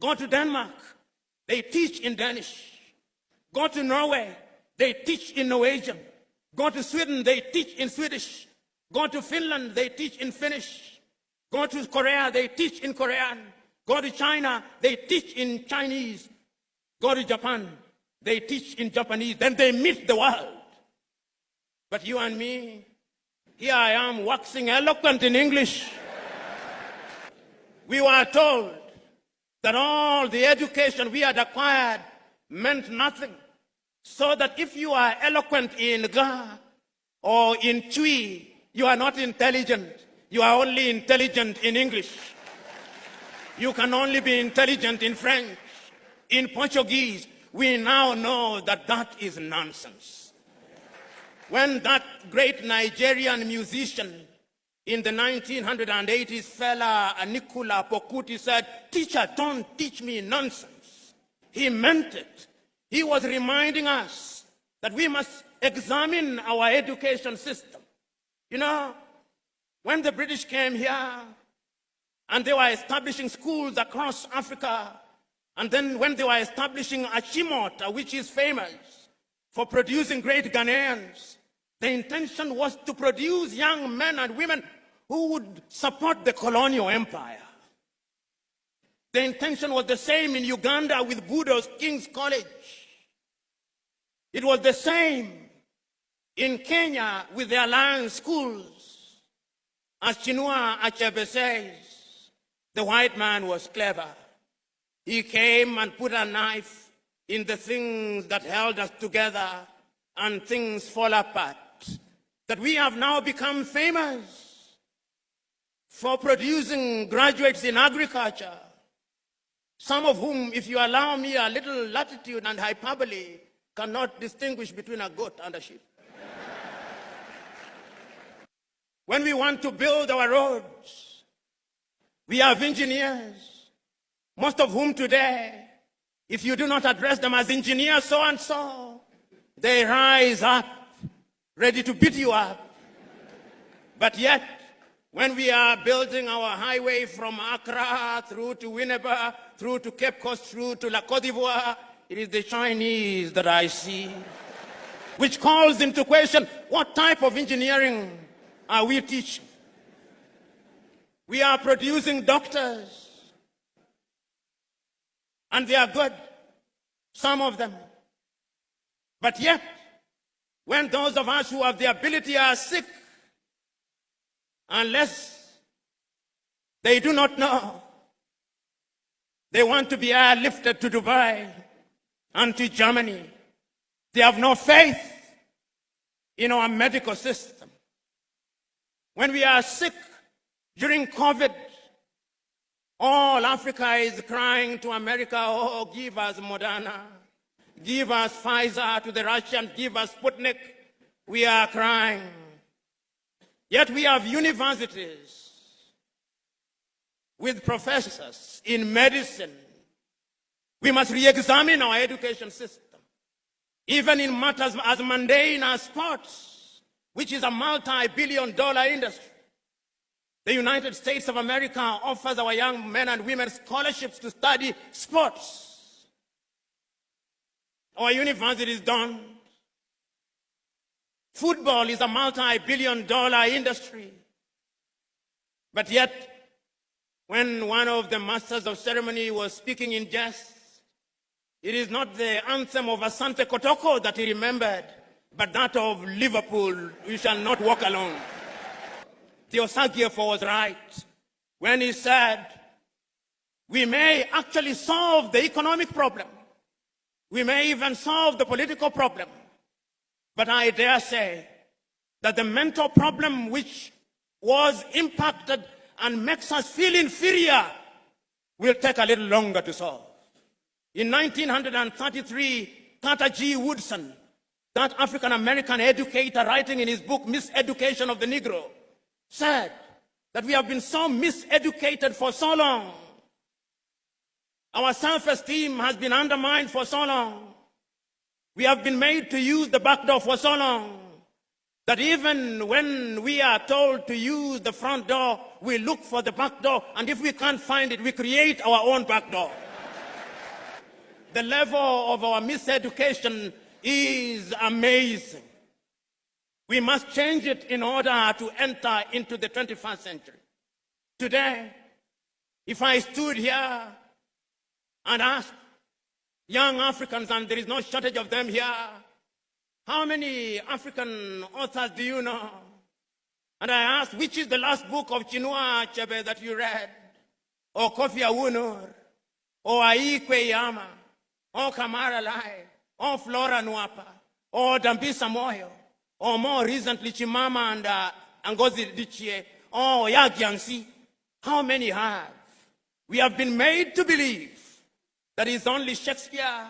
Go to Denmark, they teach in Danish. Go to Norway, they teach in Norwegian. Go to Sweden, they teach in Swedish. Go to Finland, they teach in Finnish. Go to Korea, they teach in Korean. Go to China, they teach in Chinese. Go to Japan, they teach in Japanese. Then they meet the world. But you and me, here I am waxing eloquent in English. We were told that all the education we had acquired meant nothing. So that if you are eloquent in Ga or in Twi, you are not intelligent. You are only intelligent in English. You can only be intelligent in French, in Portuguese. We now know that that is nonsense. When that great Nigerian musician in the 1980s, fella Nicola Pokuti said, "Teacher, don't teach me nonsense," he meant it. He was reminding us that we must examine our education system. You know, when the British came here and they were establishing schools across Africa, and then when they were establishing Achimota, which is famous for producing great Ghanaians, the intention was to produce young men and women who would support the colonial empire. The intention was the same in Uganda with Budo's King's College. It was the same in Kenya with the Alliance schools. As Chinua Achebe says, the white man was clever. He came and put a knife in the things that held us together, and things fall apart. That we have now become famous for producing graduates in agriculture, some of whom, if you allow me a little latitude and hyperbole, cannot distinguish between a goat and a sheep. When we want to build our roads, we have engineers, most of whom today, if you do not address them as engineers so-and-so, they rise up, ready to beat you up. But yet, when we are building our highway from Accra through to Winneba, through to Cape Coast, through to La Côte d'Ivoire, it is the Chinese that I see, which calls into question, what type of engineering are we teaching? We are producing doctors, and they are good, some of them. But yet, when those of us who have the ability are sick, unless they do not know, they want to be airlifted to Dubai and to Germany. They have no faith in our medical system. When we are sick during COVID, all Africa is crying to America, "Oh, give us Moderna, give us Pfizer," to the Russians, "Give us Sputnik." We are crying. Yet we have universities with professors in medicine. We must re-examine our education system, even in matters as mundane as sports, which is a multi-billion-dollar industry. The United States of America offers our young men and women scholarships to study sports. Our universities don't. Football is a multi-billion-dollar industry. But yet, when one of the masters of ceremony was speaking in jest, it is not the anthem of Asante Kotoko that he remembered, but that of Liverpool, "We shall not walk alone." Theosagiefo was right when he said, we may actually solve the economic problem. We may even solve the political problem. But I dare say that the mental problem which was impacted and makes us feel inferior will take a little longer to solve. In 1933, Carter G. Woodson, that African-American educator writing in his book, Miseducation of the Negro, said that we have been so miseducated for so long. Our self-esteem has been undermined for so long. We have been made to use the back door for so long that even when we are told to use the front door, we look for the back door, and if we can't find it, we create our own back door. The level of our miseducation is amazing. We must change it in order to enter into the 21st century. Today, if I stood here and asked young Africans, and there is no shortage of them here, how many African authors do you know? And I asked, which is the last book of Chinua Achebe that you read? Or Kofi Awunor? Or Aikwe Yama? Or Kamara Lai? Or Flora Nwapa? Or Dambisa Moyo? Or more recently, Chimama and Ngozi Adichie? Or Yagyangsi? How many have? We have been made to believe that it's only Shakespeare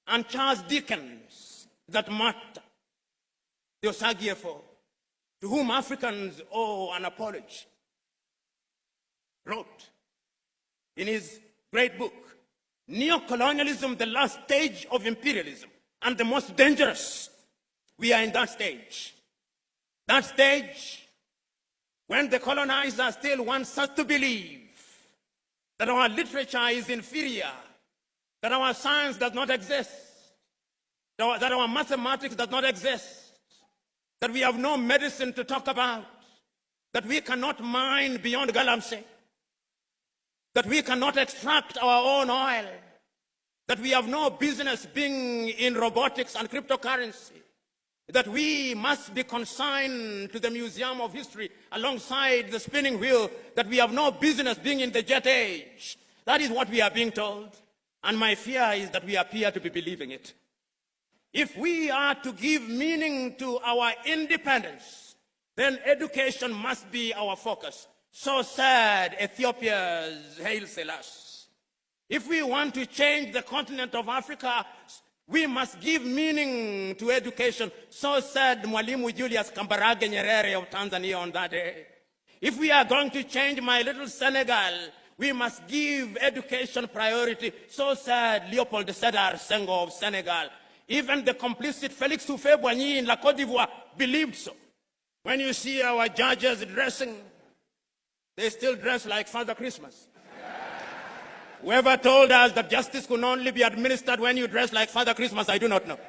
and Charles Dickens that matter. The Osagyefo, to whom Africans owe an apology, wrote in his great book, Neocolonialism, the last stage of imperialism, and the most dangerous. We are in that stage. That stage when the colonizer still wants us to believe that our literature is inferior, that our science does not exist, that our mathematics does not exist, that we have no medicine to talk about, that we cannot mine beyond Galamsey, that we cannot extract our own oil, that we have no business being in robotics and cryptocurrency, that we must be consigned to the Museum of History alongside the spinning wheel, that we have no business being in the jet age. That is what we are being told. And my fear is that we appear to be believing it. If we are to give meaning to our independence, then education must be our focus. So said Ethiopia's Haile Selassie. If we want to change the continent of Africa, we must give meaning to education. So said Mwalimu Julius Kambarage Nyerere of Tanzania on that day. If we are going to change my little Senegal, we must give education priority. So said Leopold Sedar Senghor of Senegal. Even the complicit Félix Houphouët-Boigny in La Côte d'Ivoire believed so. When you see our judges dressing, they still dress like Father Christmas. Whoever told us that justice could only be administered when you dress like Father Christmas, I do not know.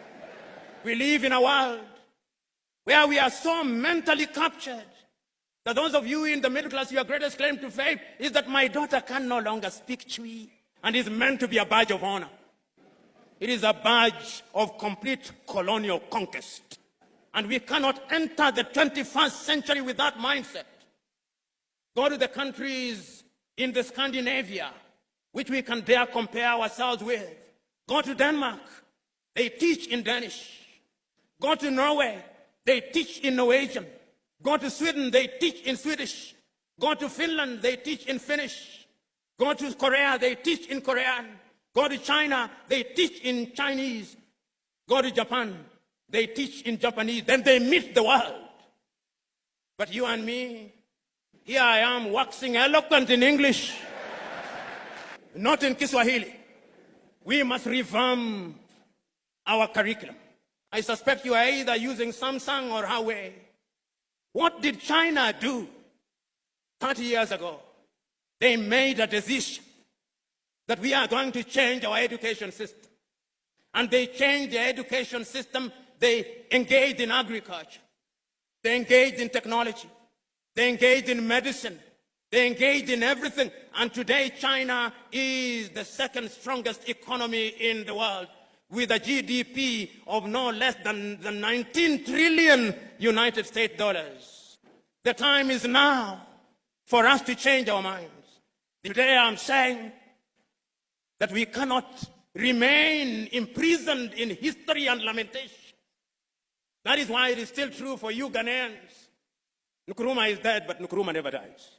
We live in a world where we are so mentally captured that those of you in the middle class, your greatest claim to fame is that my daughter can no longer speak Chui, and is meant to be a badge of honor. It is a badge of complete colonial conquest. And we cannot enter the 21st century with that mindset. Go to the countries in the Scandinavia, which we can dare compare ourselves with. Go to Denmark, they teach in Danish. Go to Norway, they teach in Norwegian. Go to Sweden, they teach in Swedish. Go to Finland, they teach in Finnish. Go to Korea, they teach in Korean. Go to China, they teach in Chinese. Go to Japan, they teach in Japanese. Then they meet the world. But you and me, here I am waxing eloquent in English, not in Kiswahili. We must revamp our curriculum. I suspect you are either using Samsung or Huawei. What did China do 30 years ago? They made a decision that we are going to change our education system. And they changed the education system. They engaged in agriculture. They engaged in technology. They engaged in medicine. They engaged in everything. And today, China is the second strongest economy in the world, with a GDP of no less than 19 trillion United States dollars. The time is now for us to change our minds. Today, I'm saying that we cannot remain imprisoned in history and lamentation. That is why it is still true for you Ghanaians. Nkrumah is dead, but Nkrumah never dies.